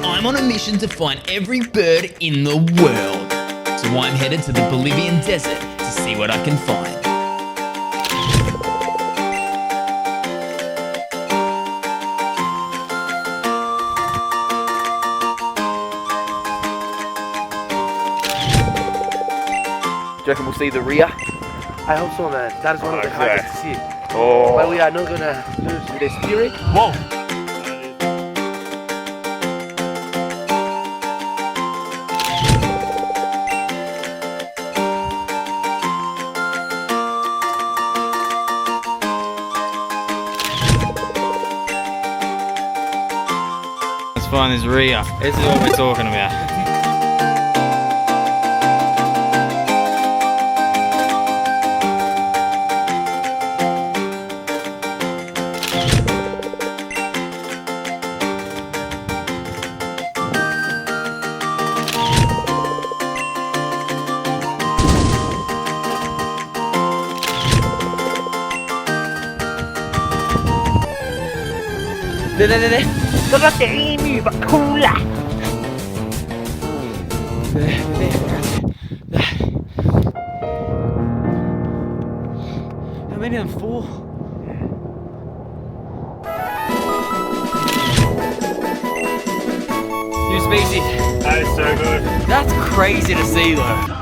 I'm on a mission to find every bird in the world. So I'm headed to the Bolivian desert to see what I can find. Do you reckon we'll see the Rhea? I hope so, man. That is one of the hardest to see. Oh. But we are not gonna lose the spirit. Whoa. Let's find this Rhea. This is what we're talking about. 네. 그렇게 이미 막 콜라. 네. How many of them? 4? New species. That is so good. That's crazy to see though.